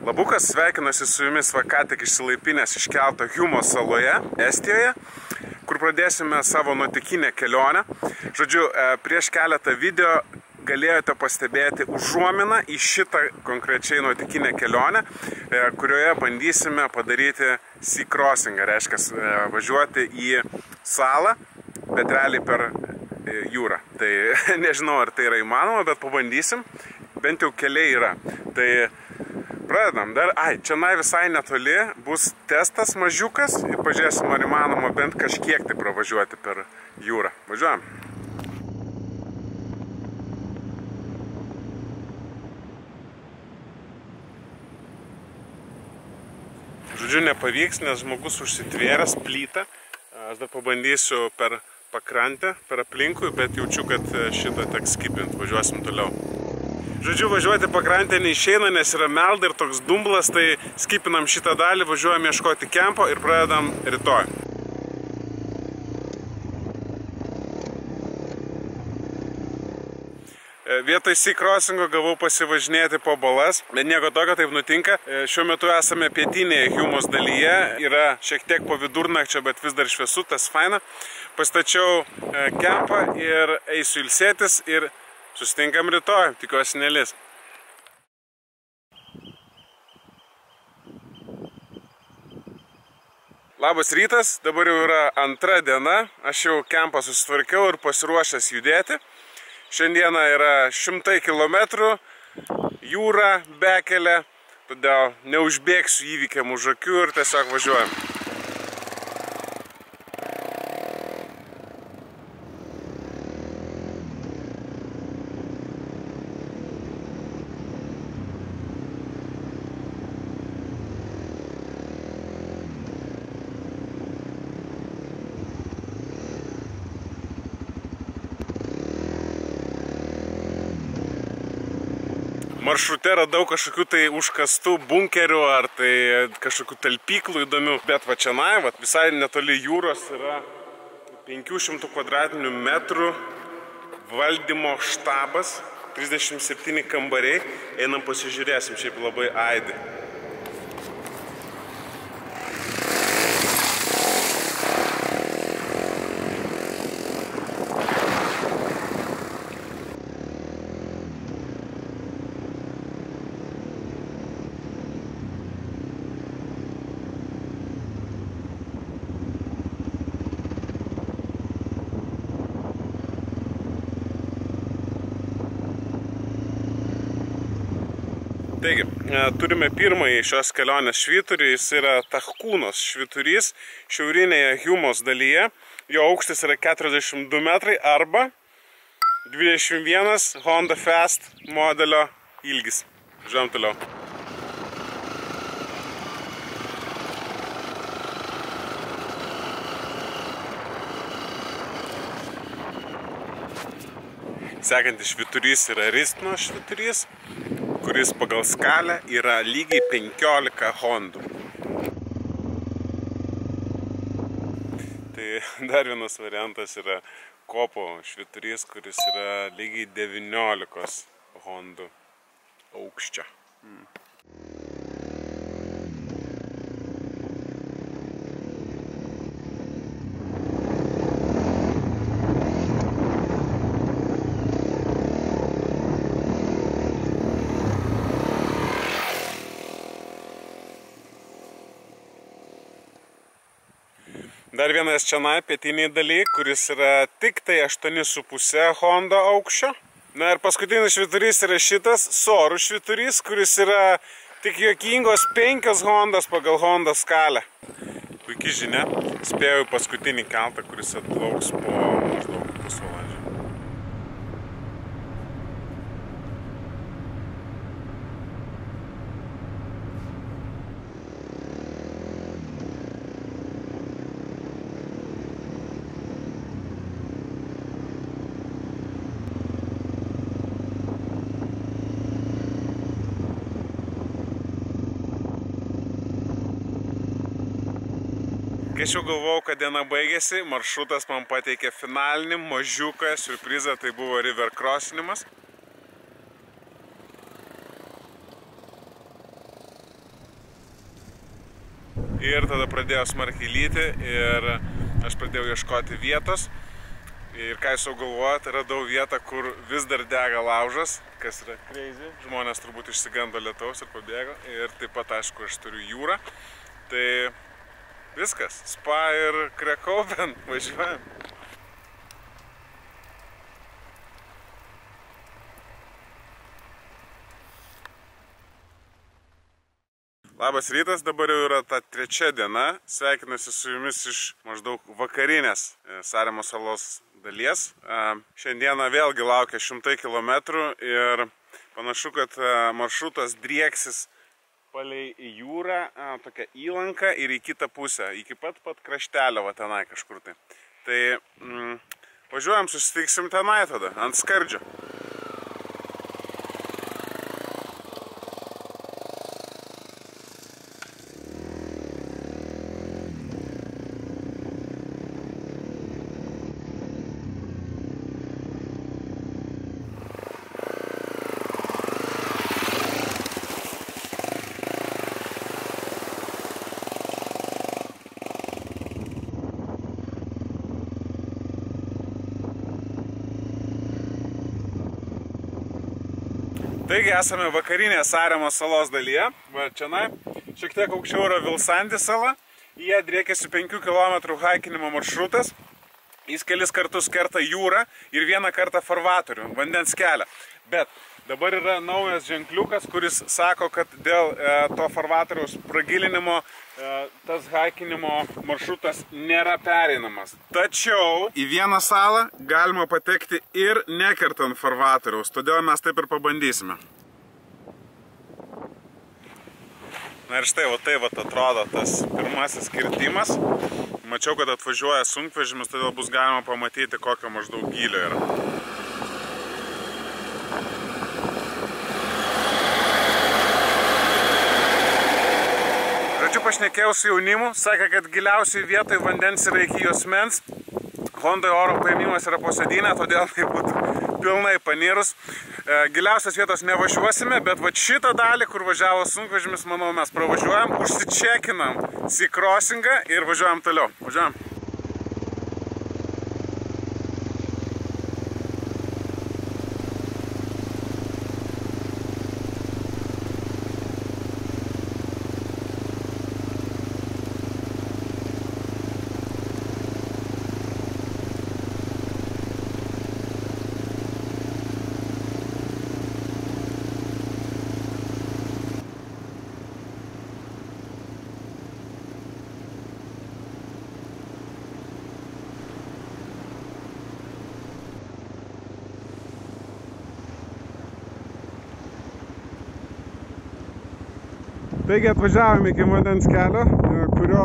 Labukas, sveikinuosi su jumis ką tik išsilaipinęs iškelto Humo saloje, Estijoje, kur pradėsime savo nuotykinę kelionę. Žodžiu, prieš keletą video galėjote pastebėti užuominą į šitą konkrečiai nuotykinę kelionę, kurioje bandysime padaryti sea crossingą, reiškia važiuoti į salą, bet realiai per jūrą. Tai nežinau, ar tai yra įmanoma, bet pabandysim, bent jau keliai yra. Tai pradedam. Čia visai netoli bus testas mažiukas ir pažiūrėsim, ar įmanoma bent kažkiek tai pravažiuoti per jūrą. Važiuojam. Žodžiu, nepavyks, nes žmogus užsitvėręs plytą. Aš dar pabandysiu per pakrantę, per aplinkui, bet jaučiu, kad šitą teks skipint. Važiuosim toliau. Žodžiu, važiuoti pakrantę neišeina, nes yra melda ir toks dumblas, tai skipinam šitą dalį, važiuojam ieškoti kempo ir pradedam rytoj. Vietoj sea crossingo gavau pasivažinėti po balas, bet nieko tokio, taip nutinka. Šiuo metu esame pietinėje Humos dalyje, yra šiek tiek po vidurnakčio, bet vis dar šviesu, tas faina. Pastačiau kempą ir eisiu ilsėtis ir susitinkam rytoj, tikiuosi nelis. Labas rytas, dabar jau yra antra diena, aš jau kempą susitvarkiau ir pasiruošęs judėti. Šiandieną yra 100 kilometrų, jūra, bekelė, todėl neužbėgsiu įvykiam už akių ir tiesiog važiuojam. Maršrute radau kažkokių tai užkastų bunkerių ar tai kažkokių talpyklų įdomių, bet va čianai, visai netoli jūros yra 500 kvadratinių metrų valdymo štabas, 37 kambariai, einam pasižiūrėsim, šiaip labai aidi. Taigi, turime pirmąjį šios kelionės švyturį, jis yra Tahkūnos švyturys šiaurinėje Humos dalyje. Jo aukštis yra 42 metrai arba 21 Honda Fast modelio ilgis. Žiūrėjom toliau. Sekantis švyturys yra Ristno švyturys, kuris pagal skalę yra lygiai 15 Hondų. Tai dar vienas variantas yra Kopo švyturys, kuris yra lygiai 19 Hondų aukščio. Dar vienas čianai pietiniai daly, kuris yra tik tai 8,5 Hondo aukščio. Na ir paskutinis švyturys yra šitas Sorų švyturys, kuris yra tik juokingos 5 Hondos pagal Hondos skalę. Puikiai žinia, spėjau paskutinį keltą, kuris atplauks po maždaug pusvalandžio. Kai aš jau galvojau, kad diena baigėsi, maršrutas man pateikė finalinį mažiuką siurprizą, tai buvo river crossinimas. ir tada pradėjo smarkiai lyti ir aš pradėjau ieškoti vietos. Ir ką jūs jau galvojate, radau vietą, kur vis dar dega laužas, kas yra crazy. Žmonės turbūt išsigando lietaus ir pabėgo. Ir taip pat, aišku, aš turiu jūrą. Tai viskas, Spa ir Krekoven, važiuojam. Labas rytas, dabar jau yra ta 3 diena. Sveikinuosi su jumis iš maždaug vakarinės Saremos salos dalies. Šiandieną vėlgi laukia 100 km ir panašu, kad maršrutas drieksis palei jūrą, tokia įlanka ir į kitą pusę, iki pat kraštelio va tenai kažkur tai. Tai važiuojam, susitiksim tenai tada, ant skardžio. Taigi esame vakarinėje Saremos salos dalyje, va čianai, šiek tiek aukščiau yra Vilsandi sala, jie driekiasi 5 km haikinimo maršrutas, jis kelis kartus kerta jūrą ir vieną kartą farvatorių, vandens kelią. Bet dabar yra naujas ženkliukas, kuris sako, kad dėl to farvatoriaus pragilinimo tas haikinimo maršrutas nėra pereinamas. Tačiau į vieną salą galima patekti ir nekertant farvatoriaus, todėl mes taip ir pabandysime. Na ir štai, va tai atrodo tas pirmasis kirtimas. Mačiau, kad atvažiuoja sunkvežimis, todėl bus galima pamatyti, kokio maždaug gylio yra. Pašnekėjau su jaunimu, sakė, kad giliausiai vietoj vandens yra iki juosmens. Hondai oro paėmimas yra po sėdynę, todėl tai būtų pilnai panirus. Giliausios vietos nevažiuosime, bet va šitą dalį, kur važiavo sunkvežimis, manau, mes pravažiuojam, užsičekinam Sea Crossingą ir važiuojam toliau. Važiuojam. Taigi atvažiavome iki vandens kelio, kurio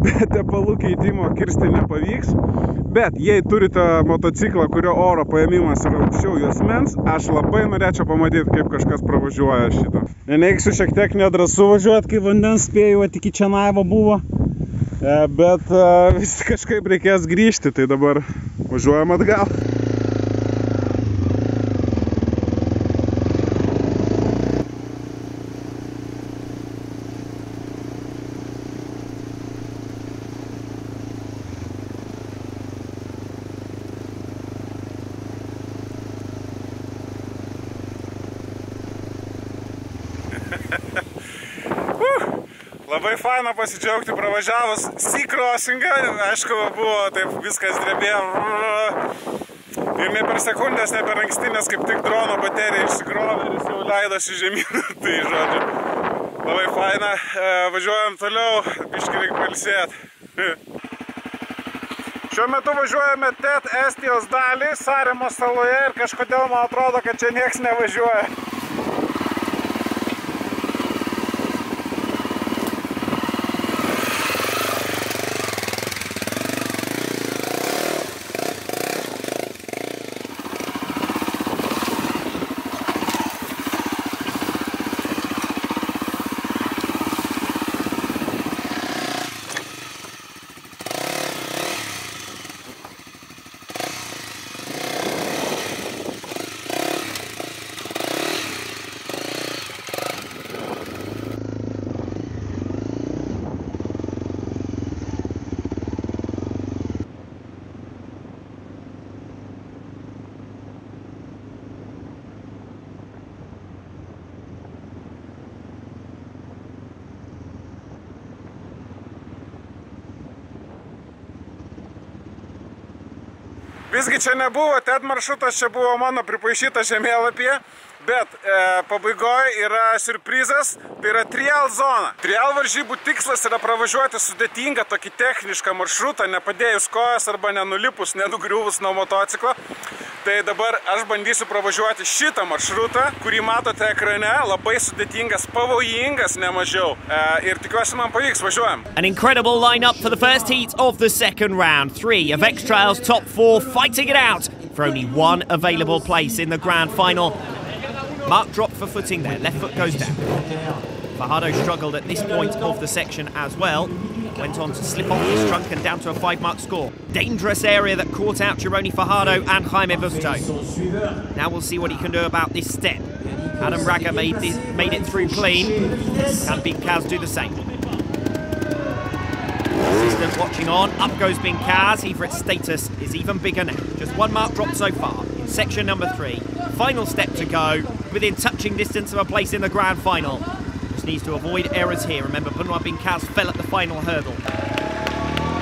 be tepalų keitimo kirsti nepavyks. Bet jei turite motociklą, kurio oro paėmimas yra aukščiau juosmens, aš labai norėčiau pamatyti, kaip kažkas pravažiuoja šitą. Neneigsiu, šiek tiek nedrąsu važiuoti, kai vandens spėjau, iki Čenaivo buvo. Bet vis kažkaip reikės grįžti, tai dabar važiuojam atgal. Labai faina pasidžiaugti pravažiavus Sea Crossingą, aišku, buvo taip viskas drebėjo ir ne per sekundės, ne per ankstinės, kaip tik drono baterija išsikrovė ir jis jau leidosi žemyn, tai žodžiu, labai faina, važiuojam toliau, biškį reikia pailsėti. Šiuo metu važiuojame Tet Estijos dalį, Saremos saloje ir kažkodėl man atrodo, kad čia nieks nevažiuoja. Visgi čia nebuvo TED maršrutas, čia buvo mano pripaišyta žemėlapyje. Bet pabaigoje yra siurprizas, tai yra trial zona. Trial varžybų tikslas yra pravažiuoti sudėtingą tokį technišką maršrutą, nepadėjus kojas arba nenulipus, nenugriuvus nuo motociklo. Tai dabar aš bandysiu pravažiuoti šitą maršrutą, kurį matote ekrane, labai sudėtingas, pavojingas nemažiau. Ir tikiuosi man pavyks, važiuojam. An incredible lineup for the first heat of the second round. 3 of X-Trail's top 4 fighting it out for only one available place in the grand final. Mark dropped for footing there, left foot goes down. Fajardo struggled at this point of the section as well. Went on to slip off his trunk and down to a 5-mark score. Dangerous area that caught out Jerónimo Fajardo and Jaime Busto. Now we'll see what he can do about this step. Adam Raga made it through clean. Can Bincaz do the same? Assistant watching on, up goes Bincaz. Everett's status is even bigger now. Just 1 mark dropped so far in section number 3. Final step to go, within touching distance of a place in the grand final. Just needs to avoid errors here. Remember, Benoit Bincaz fell at the final hurdle.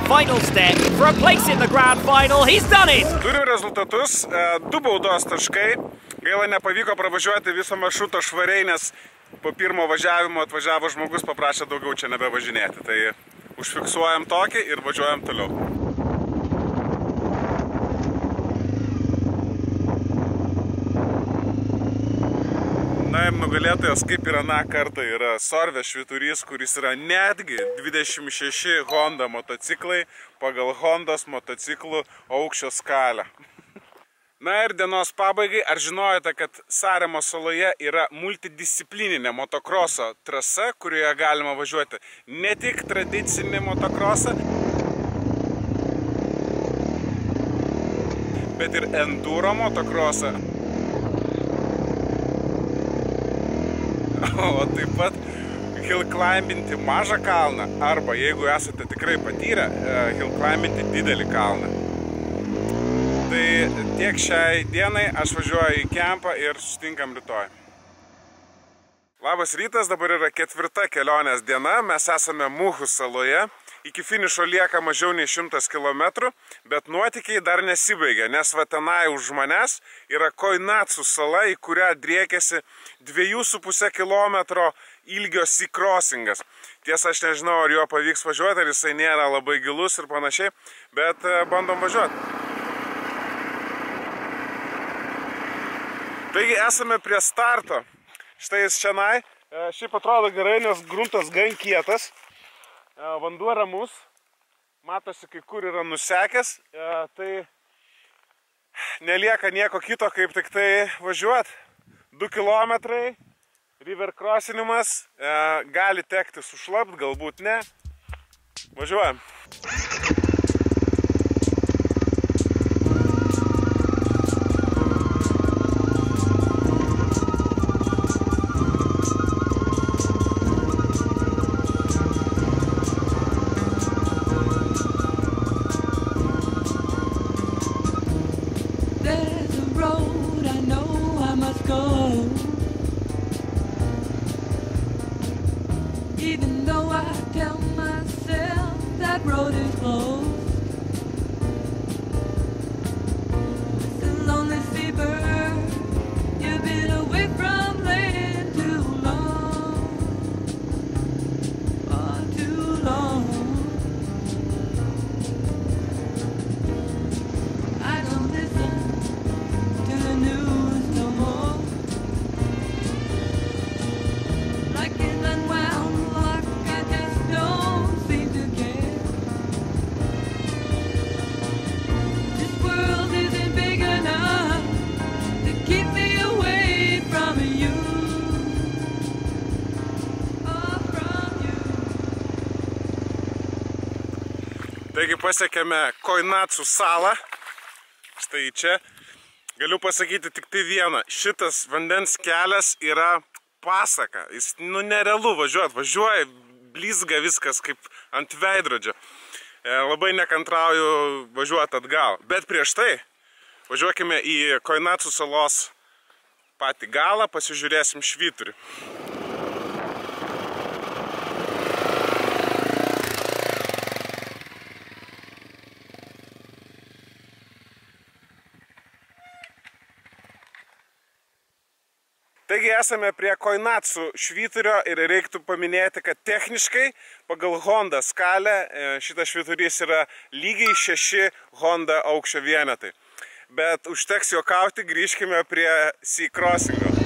Final step for a place in the grand final. He's done it! Turim rezultatus, 2 baudos taškai. Gaila nepavyko pravažiuoti viso maršruto švariai, nes po pirmo važiavimo atvažiavo žmogus, paprašė daugiau čia nebevažinėti. Tai užfiksuojam tokį ir važiuojam toliau. Na ir nugalėtojas, kaip ir aną kartą, yra Sorvė Švyturys, kuris yra netgi 26 Honda motociklai pagal Hondos motociklų aukščio skalę. Na ir dienos pabaigai, ar žinojote, kad Saremos saloje yra multidisciplininė motokroso trasa, kurioje galima važiuoti ne tik tradicinį motokrosą, bet ir enduro motokrosą. O taip pat hill climbinti mažą kalną arba, jeigu esate tikrai patyrę, hill climbinti didelį kalną. Tai tiek šiai dienai, aš važiuoju į kempą ir susitinkam rytoj. Labas rytas, dabar yra 4. kelionės diena, mes esame Muhu saloje. Iki finišo lieka mažiau nei 100 km, bet nuotykiai dar nesibaigia, nes va tenai už manęs yra Koinatsu sala, į kurią driekėsi 2,5 km ilgio sea crossingas. Tiesa, aš nežinau, ar jo pavyks važiuoti, ar jisai nėra labai gilus ir panašiai, bet bandom važiuoti. Taigi esame prie starto. Štai jis šiandien. Šiaip atrodo gerai, nes gruntas gan kietas. Vanduo ramus, matosi, kai kur yra nusekęs, tai nelieka nieko kito, kaip tik tai važiuoti. 2 km, river crossinimas, gali tekti sušlapt, galbūt ne. Važiuojam. Even though I tell myself that road is closed, it's a lonely seabird. You've been away from land too long, far too long. I don't listen to the news no more. Like an unwound lock, I just don't seem to care. This world isn't big enough to keep me away from you. Oh, from you. Taigi pasiekėme Koinatsu salą. Štai čia. Galiu pasakyti tik tai vieną. Šitas vandens kelias yra pasaka. Jis nerealu važiuoja, blizga viskas kaip ant veidrodžio. Labai nekantrauju važiuoti atgal. Bet prieš tai važiuokime į Koinatsu salos patį galą, pasižiūrėsim švyturį. Taigi esame prie Koinatsu švyturio ir reiktų paminėti, kad techniškai pagal Honda skalę šitas švyturys yra lygiai 6 Honda aukščio vienetai. Bet užteks juokauti, grįžkime prie Sea Crossingo.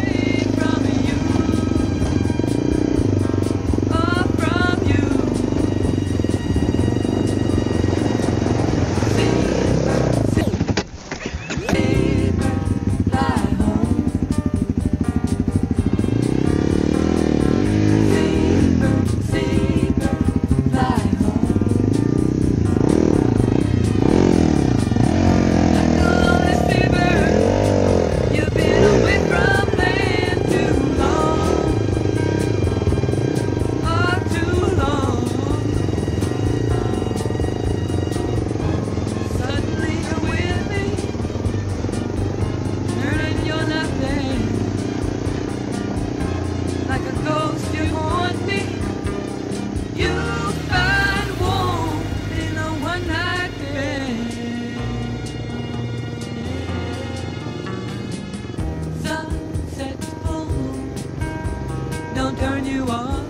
Don't turn you on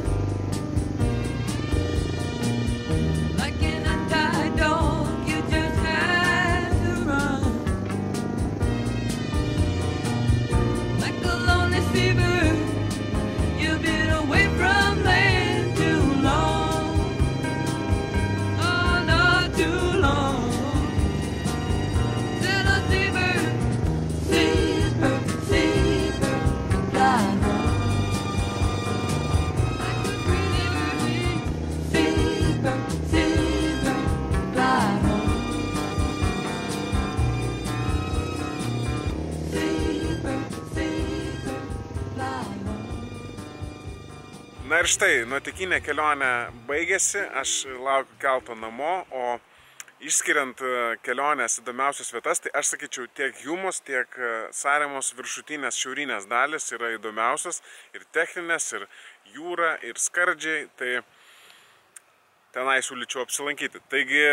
like an untied dog, you just have to run like a lonely seabird. You've been away from land too long, oh not too long. Little seabird, seabird, seabird, fly home. Na ir štai, nuotykinė kelionė baigėsi, aš laukiu kelto namo, o išskiriant kelionės įdomiausias vietas, tai aš sakyčiau, tiek Hjumos, tiek Saremos viršutinės šiaurinės dalis yra įdomiausias, ir techninės, ir jūra, ir skardžiai, tai tenai siūlyčiau apsilankyti. Taigi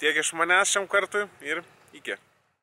tiek iš manęs šiam kartui ir iki.